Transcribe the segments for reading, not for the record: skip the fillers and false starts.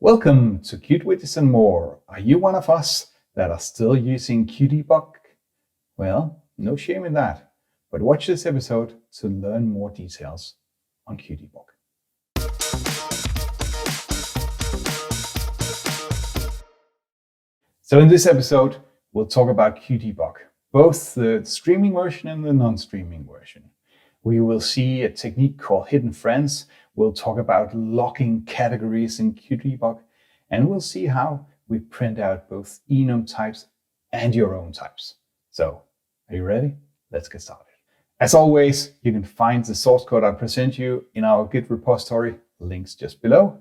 Welcome to Qt Widgets and More. Are you one of us that are still using Qdebug? Well, no shame in that, but watch this episode to learn more details on Qdebug. So in this episode, we'll talk about Qdebug, both the streaming version and the non-streaming version. We will see a technique called hidden friends. We'll talk about locking categories in Qdebug, and we'll see how we print out both enum types and your own types. So, are you ready? Let's get started. As always, you can find the source code I present you in our Git repository, links just below.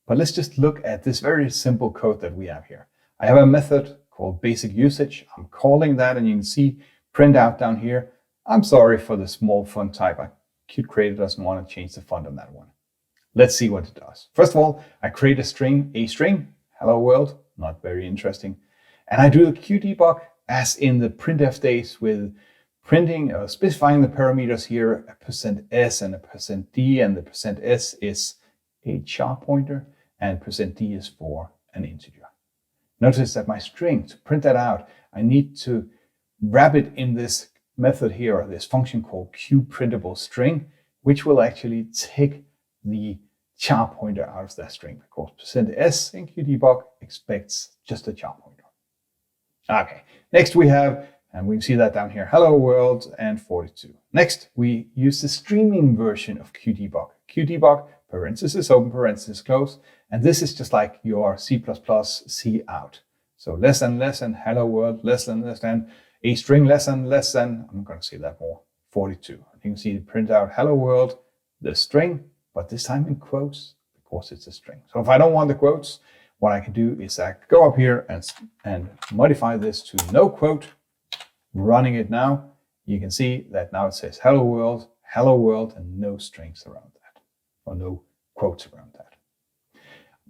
But let's just look at this very simple code that we have here. I have a method called basic usage. I'm calling that, and you can see print out down here. I'm sorry for the small font type. Qt Creator doesn't want to change the font on that one. Let's see what it does. First of all, I create a string, hello world, not very interesting. And I do the Qdebug as in the printf days with printing, specifying the parameters here, a %s and a %d, and the %s is a char pointer and %d is for an integer. Notice that my string, to print that out, I need to wrap it in this method here, or this function called QPrintable_string, which will actually take the char pointer out of that string, because %s in Qdebug expects just a char pointer. Okay, next we have, and we can see that down here, hello world and 42. Next, we use the streaming version of Qdebug. Qdebug, parenthesis, open parenthesis, close. And this is just like your C++ C out. So less than, hello world, less than, a string less than, I'm going to say that more, 42. You can see it print out hello world, the string, but this time in quotes, because it's a string. So if I don't want the quotes, what I can do is I go up here and modify this to no quote. Running it now, you can see that now it says hello world, and no strings around that, or no quotes around that.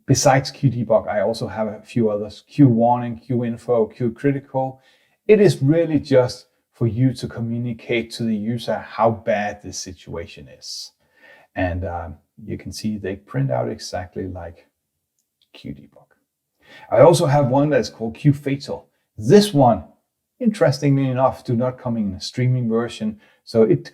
Besides Qdebug, I also have a few others, QWarning, QInfo, QCritical. It is really just for you to communicate to the user how bad this situation is. And you can see they print out exactly like Qdebug. I also have one that's called QFatal. This one, interestingly enough, do not come in a streaming version, so it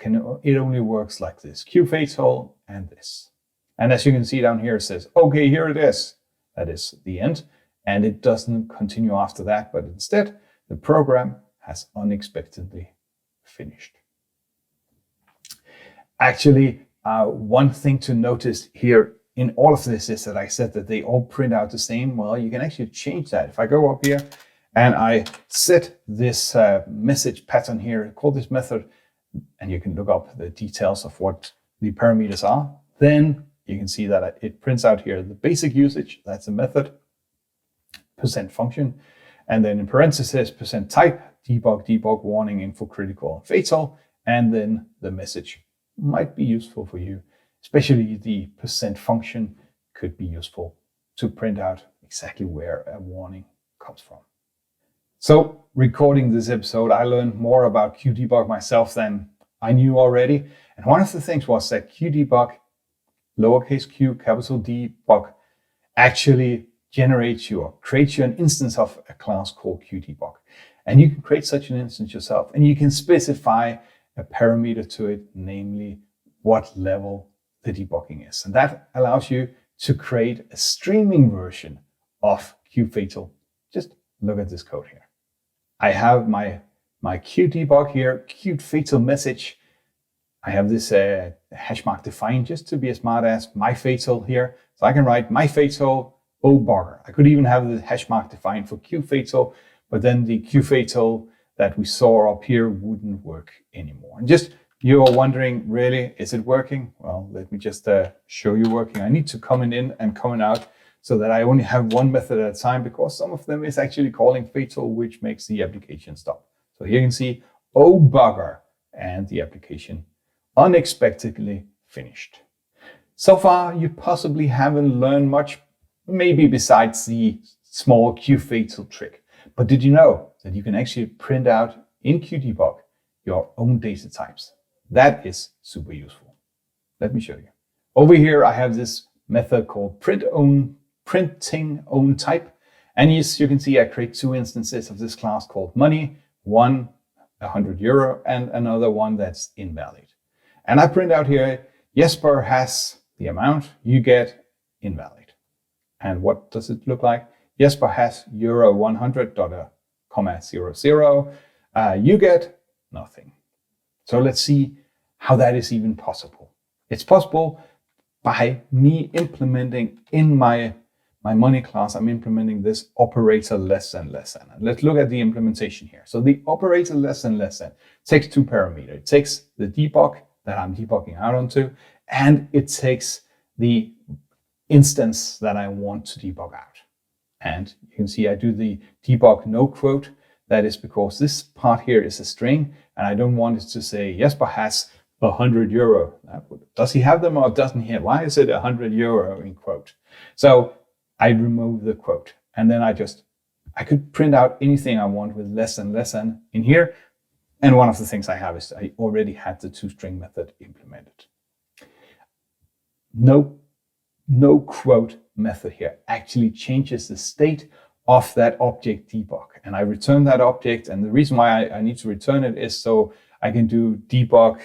only works like this, QFatal and this. And as you can see down here, it says, okay, here it is. That is the end. And it doesn't continue after that, but instead, the program has unexpectedly finished. Actually, one thing to notice here in all of this is that I said that they all print out the same. Well, you can actually change that. If I go up here and I set this message pattern here, call this method, and you can look up the details of what the parameters are, then you can see that it prints out here the basic usage, that's a method, %function, and then in parentheses, %type, debug, warning, info, critical, fatal, and then the message might be useful for you, especially the %function could be useful to print out exactly where a warning comes from. So recording this episode, I learned more about Qdebug myself than I knew already. And one of the things was that Qdebug, lowercase q, capital D, bug, actually generates you or creates you an instance of a class called Qdebug. And you can create such an instance yourself, and you can specify a parameter to it, namely what level the debugging is. And that allows you to create a streaming version of QFatal. Just look at this code here. I have my Qdebug here, QFatal message. I have this hash mark defined just to be a smart ass, myFatal here. So I can write myFatal, oh bugger. I could even have the hash mark defined for QFatal, but then the QFatal that we saw up here wouldn't work anymore. And just, you're wondering, really, is it working? Well, let me just show you working. I need to comment in and comment out so that I only have one method at a time, because some of them is actually calling fatal, which makes the application stop. So here you can see, oh bugger, and the application unexpectedly finished. So far, you possibly haven't learned much, maybe besides the small QFatal trick. But did you know that you can actually print out in Qdebug your own data types? That is super useful. Let me show you. Over here, I have this method called printing own type. And as you can see, I create two instances of this class called money, one 100 euro and another one that's invalid. And I print out here, Jesper has the amount, you get invalid. And what does it look like? Jesper has euro 100.00, you get nothing. So let's see how that is even possible. It's possible by me implementing in my money class, I'm implementing this operator less than less than. And let's look at the implementation here. So the operator less than takes two parameters. It takes the debug that I'm debugging out onto, and it takes the instance that I want to debug out. And you can see I do the debug no quote. That is because this part here is a string, and I don't want it to say Jesper has 100 euro. Does he have them or doesn't he? Why is it 100 euro in quote? So I remove the quote, and then I could print out anything I want with less than in here. And one of the things I have is I already had the toString method implemented. No quote method here actually changes the state of that object debug. And I return that object, and the reason why I need to return it is so I can do debug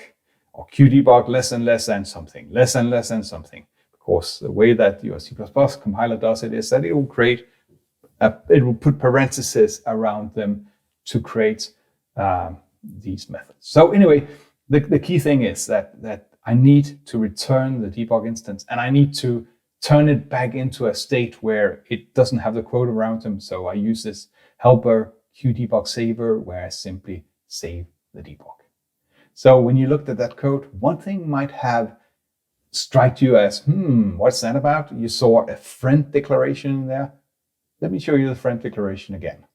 or qdebug less than something, less than something. Because the way that your C++ compiler does it is that it will create, it will put parentheses around them to create these methods. So anyway, the key thing is that I need to return the debug instance, and I need to turn it back into a state where it doesn't have the quote around them. So I use this helper qdebug saver where I simply save the debug. So when you looked at that code, one thing might have strike you as, what's that about? You saw a friend declaration in there. Let me show you the friend declaration again.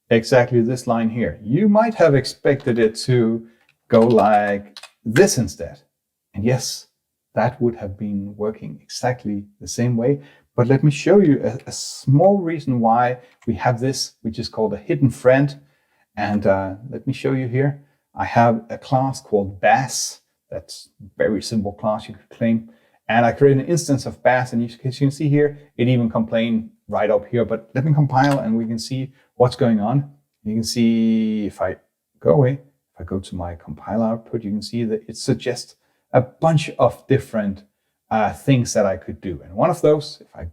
Exactly this line here. You might have expected it to go like this instead. And yes, that would have been working exactly the same way. But let me show you a small reason why we have this, which is called a hidden friend. And let me show you here. I have a class called Bass. That's a very simple class you could claim. And I create an instance of Bass, and you can see here, it even complained right up here. But let me compile and we can see what's going on. You can see if I go away, if I go to my compile output, you can see that it suggests a bunch of different things that I could do. And one of those, if I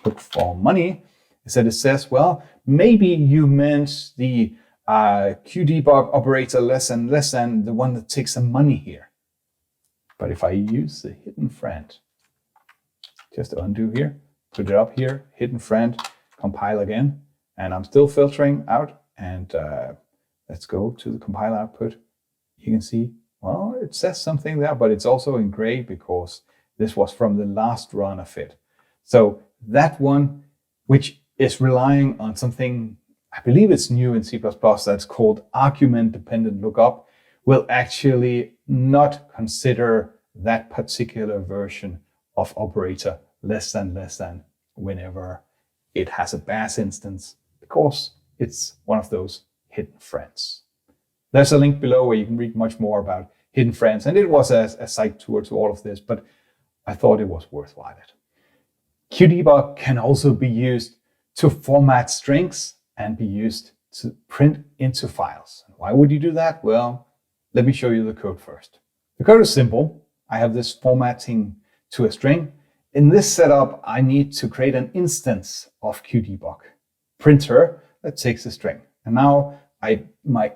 look for money, is that it says, well, maybe you meant the qdebug operator less than the one that takes some money here. But if I use the hidden friend, just undo here, put it up here, hidden friend, compile again, and I'm still filtering out. And let's go to the compile output. You can see, well, it says something there, but it's also in gray because this was from the last run of it. So that one, which is relying on something, I believe it's new in C++, that's called argument-dependent lookup, will actually not consider that particular version of operator less than whenever it has a Bass instance, because it's one of those hidden friends. There's a link below where you can read much more about hidden friends, and it was a side tour to all of this, but I thought it was worthwhile. Qdebug can also be used to format strings and be used to print into files. Why would you do that? Well, let me show you the code first. The code is simple. I have this formatting to a string. In this setup, I need to create an instance of qdebug printer that takes a string. And now I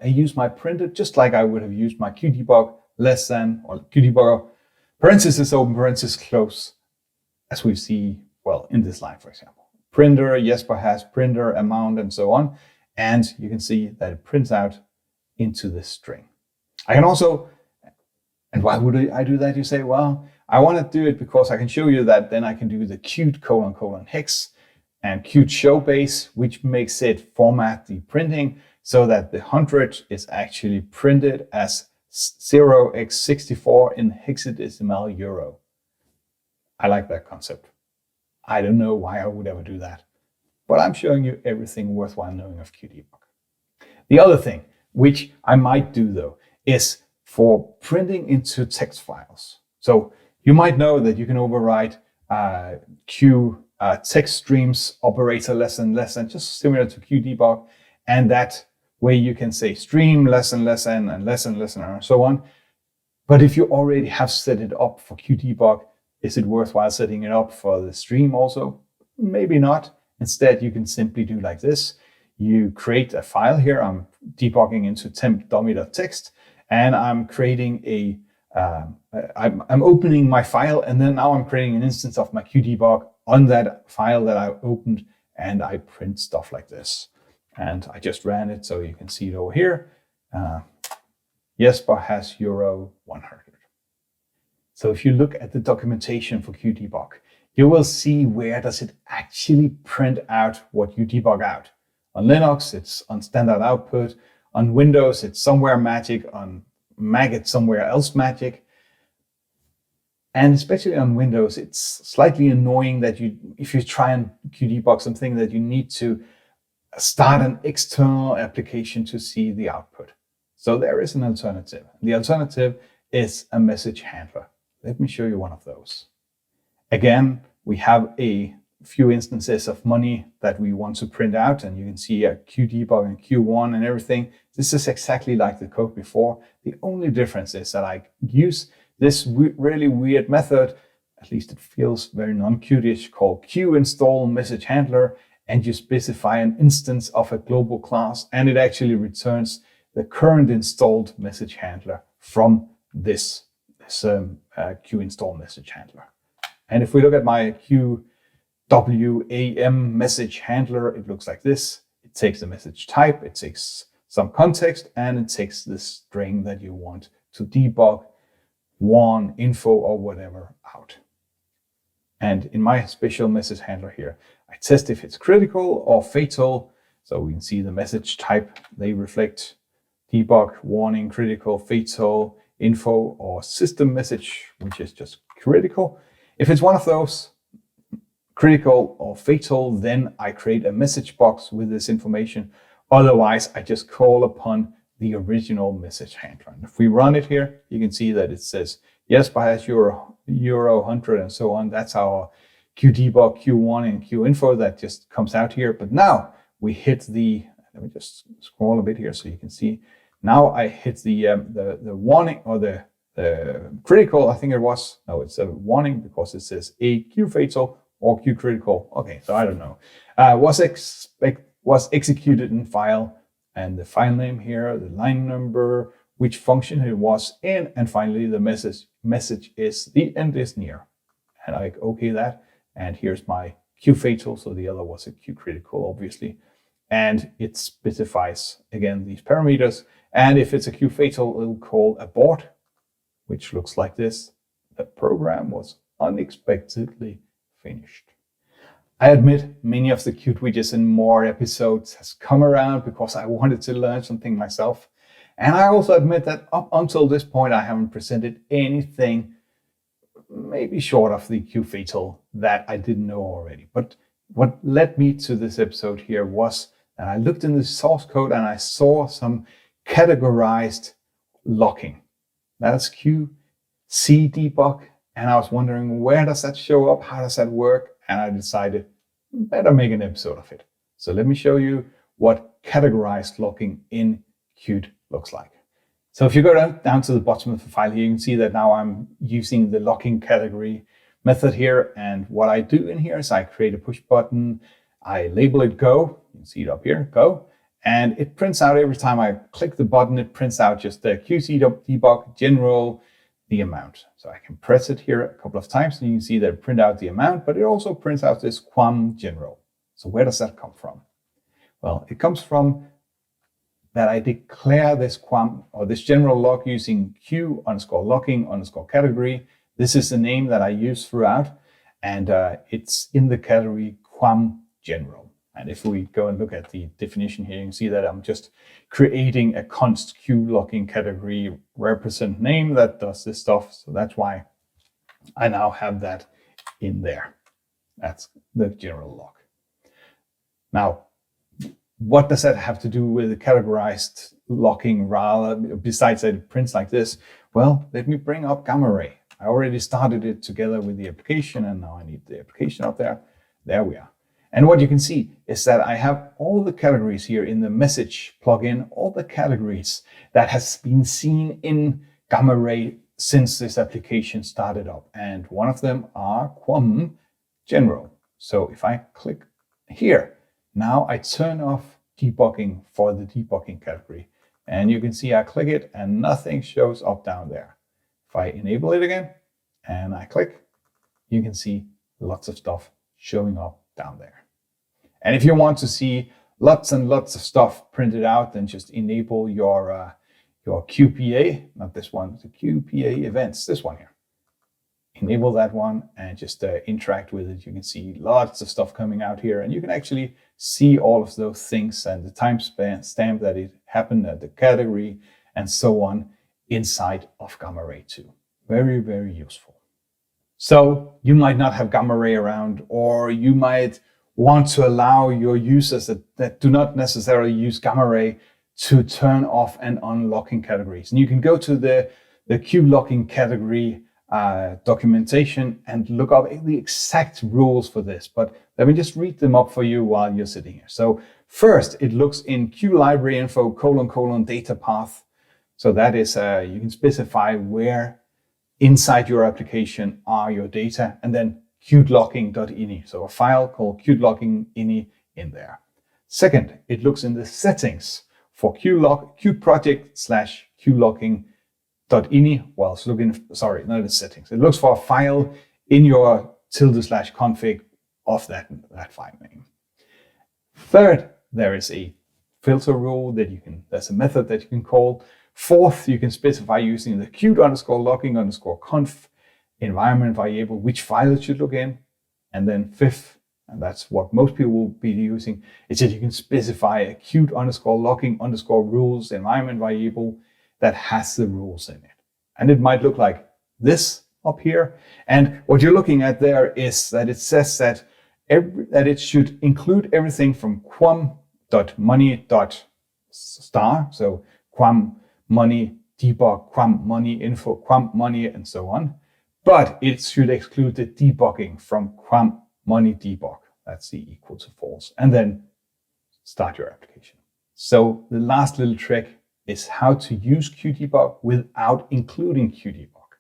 use my printer just like I would have used my qdebug less than, or qdebug parenthesis open, parenthesis close, as we see, well, in this line, for example. Printer, Jesper has printer, amount, and so on. And you can see that it prints out into this string. I can also, and why would I do that? You say, well, I want to do it because I can show you that then I can do the qt : hex and qt show base, which makes it format the printing so that the 100 is actually printed as 0x64 in hexadecimal euro. I like that concept. I don't know why I would ever do that, but I'm showing you everything worthwhile knowing of qdebug. The other thing, which I might do though, is for printing into text files. So you might know that you can override text streams operator less and less n, just similar to QDebug. And that way you can say stream less and less n and less and less n and so on. But if you already have set it up for QDebug, is it worthwhile setting it up for the stream also? Maybe not. Instead, you can simply do like this. You create a file here. I'm debugging into temp dummy.txt, and I'm creating I'm opening my file, and then now I'm creating an instance of my QDebug on that file that I opened, and I print stuff like this. And I just ran it, so you can see it over here. Jesper has euro 100. So if you look at the documentation for QDebug, you will see where does it actually print out what you debug out. On Linux, it's on standard output. On Windows, it's somewhere magic. On Mac, it's somewhere else magic. And especially on Windows, it's slightly annoying that if you try and QDebug something, that you need to start an external application to see the output. So there is an alternative. The alternative is a message handler. Let me show you one of those. Again, we have a few instances of money that we want to print out, and you can see a QDebug and Q1 and everything. This is exactly like the code before. The only difference is that I use this really weird method, at least it feels very non-Qt-ish, called QInstall message handler, and you specify an instance of a global class, and it actually returns the current installed message handler from this QInstall message handler. And if we look at my QWAM message handler, it looks like this. It takes the message type, it takes some context, and it takes the string that you want to debug, warn, info, or whatever out. And in my special message handler here, I test if it's critical or fatal. So we can see the message type, they reflect debug, warning, critical, fatal, info, or system message, which is just critical. If it's one of those, critical or fatal, then I create a message box with this information. Otherwise, I just call upon the original message handler. And if we run it here, you can see that it says, Jesper has euro 100 and so on. That's our QDebug, Q1, and QInfo that just comes out here. But now we hit let me just scroll a bit here so you can see. Now I hit the warning, or the critical, I think it was. No, it's a warning because it says a Q fatal or Q critical. Okay, so I don't know. Was executed in file, and the file name here, the line number, which function it was in, and finally the message is the end is near. And I okay that. And here's my Q fatal. So the other was a Q critical, obviously. And it specifies again these parameters. And if it's a Q fatal, it'll call abort, which looks like this. The program was unexpectedly finished. I admit many of the Qt widgets in more episodes has come around because I wanted to learn something myself. And I also admit that up until this point, I haven't presented anything maybe short of the Q fatal that I didn't know already. But what led me to this episode here was that I looked in the source code and I saw some categorized locking. That's QCDebug. And I was wondering, where does that show up? How does that work? And I decided, better make an episode of it. So let me show you what categorized locking in Qt looks like. So if you go down to the bottom of the file here, you can see that now I'm using the locking category method here. And what I do in here is I create a push button. I label it go. You can see it up here, go. And it prints out every time I click the button, it prints out just the QCDebug general, the amount. So I can press it here a couple of times and you can see that it print out the amount, but it also prints out this QAM general. So where does that come from? Well, it comes from that I declare this QAM or this general lock using Q_locking_category. This is the name that I use throughout, and it's in the category QAM general. And if we go and look at the definition here, you can see that I'm just creating a const Q locking category represent name that does this stuff. So that's why I now have that in there. That's the general lock. Now, what does that have to do with the categorized locking rather, besides that it prints like this? Well, let me bring up Gamma Ray. I already started it together with the application, and now I need the application up there. There we are. And what you can see is that I have all the categories here in the message plugin, all the categories that has been seen in Gamma Ray since this application started up. And one of them are QAM General. So if I click here, now I turn off debugging for the debugging category. And you can see I click it and nothing shows up down there. If I enable it again and I click, you can see lots of stuff showing up down there. And if you want to see lots and lots of stuff printed out, then just enable your QPA, not this one, the QPA events, this one here. Enable that one and just interact with it. You can see lots of stuff coming out here, and you can actually see all of those things and the time stamp that it happened at the category and so on inside of Gamma Ray 2. Very, very useful. So you might not have Gamma Ray around, or you might want to allow your users that do not necessarily use Gamma Ray to turn off and on locking categories. And you can go to the Qt locking category documentation and look up the exact rules for this. But let me just read them up for you while you're sitting here. So first, it looks in Qt library info : data path. So that is, you can specify where inside your application are your data, and then qtlocking.ini. So a file called qtlocking.ini in there. Second, it looks in the settings for Qt project / qtlocking.ini. Well, it's looking, sorry, not in settings. It looks for a file in your ~config of that file name. Third, there is a filter rule that there's a method that you can call. Fourth, you can specify using the Qt_locking_conf environment variable which file it should look in. And then fifth, and that's what most people will be using, is that you can specify a Qt_locking_rules environment variable that has the rules in it. And it might look like this up here. And what you're looking at there is that it says that it should include everything from qam.money.star, so qam money debug, qam money info, qam money, and so on. But it should exclude the debugging from qam money debug. That's the equal to false. And then start your application. So the last little trick is how to use Qdebug without including Qdebug.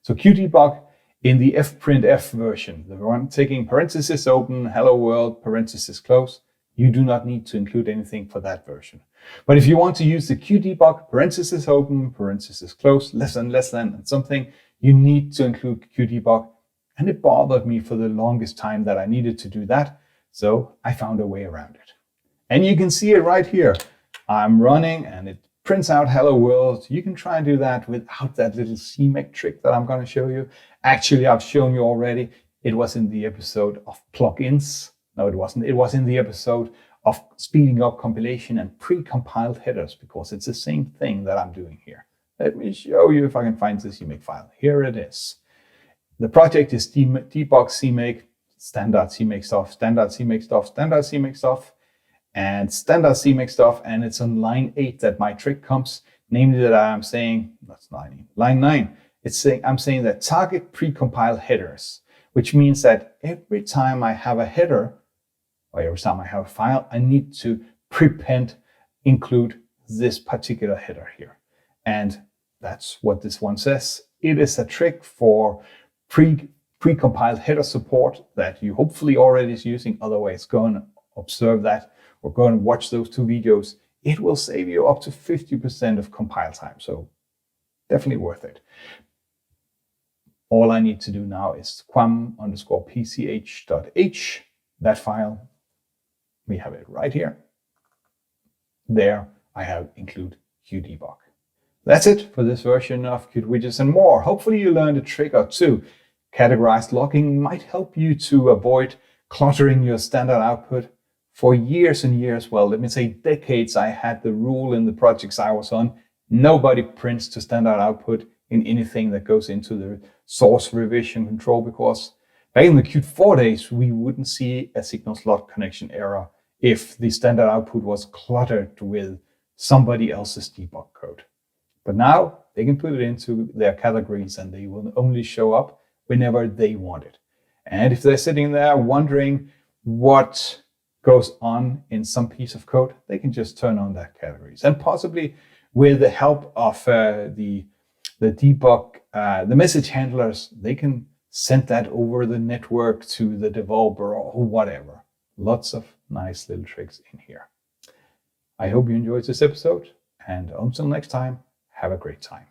So Qdebug in the fprintf version, the one taking parenthesis open, hello world, parenthesis close, you do not need to include anything for that version. But if you want to use the Qdebug, parenthesis open, parenthesis close, less than, and something, you need to include Qdebug. And it bothered me for the longest time that I needed to do that. So I found a way around it. And you can see it right here. I'm running and it prints out hello world. You can try and do that without that little CMake trick that I'm going to show you. Actually, I've shown you already. It was in the episode of plugins. No, it wasn't. It was in the episode of speeding up compilation and pre-compiled headers, because it's the same thing that I'm doing here. Let me show you if I can find the CMake file. Here it is. The project is debug CMake, standard CMake stuff, standard CMake stuff, standard CMake stuff, and standard CMake stuff. And it's on line 8 that my trick comes, namely that I'm saying, that's line 9. I'm saying that target pre-compiled headers, which means that every time I have a header, or every time I have a file, I need to prepend include this particular header here. And that's what this one says. It is a trick for pre-compiled header support that you hopefully already is using. Otherwise, go and observe that or go and watch those 2 videos. It will save you up to 50% of compile time. So definitely worth it. All I need to do now is qam_pch.h, that file. We have it right here. There I have include Qdebug. That's it for this version of Qt Widgets and more. Hopefully you learned a trick or 2. Categorized locking might help you to avoid cluttering your standard output. For years and years, well, let me say decades, I had the rule in the projects I was on, nobody prints to standard output in anything that goes into the source revision control, because back in the Qt 4 days, we wouldn't see a signal slot connection error if the standard output was cluttered with somebody else's debug code. But now they can put it into their categories and they will only show up whenever they want it. And if they're sitting there wondering what goes on in some piece of code, they can just turn on that categories. And possibly with the help of the debug, the message handlers, they can send that over the network to the developer or whatever. Lots of nice little tricks in here. I hope you enjoyed this episode, and until next time, have a great time.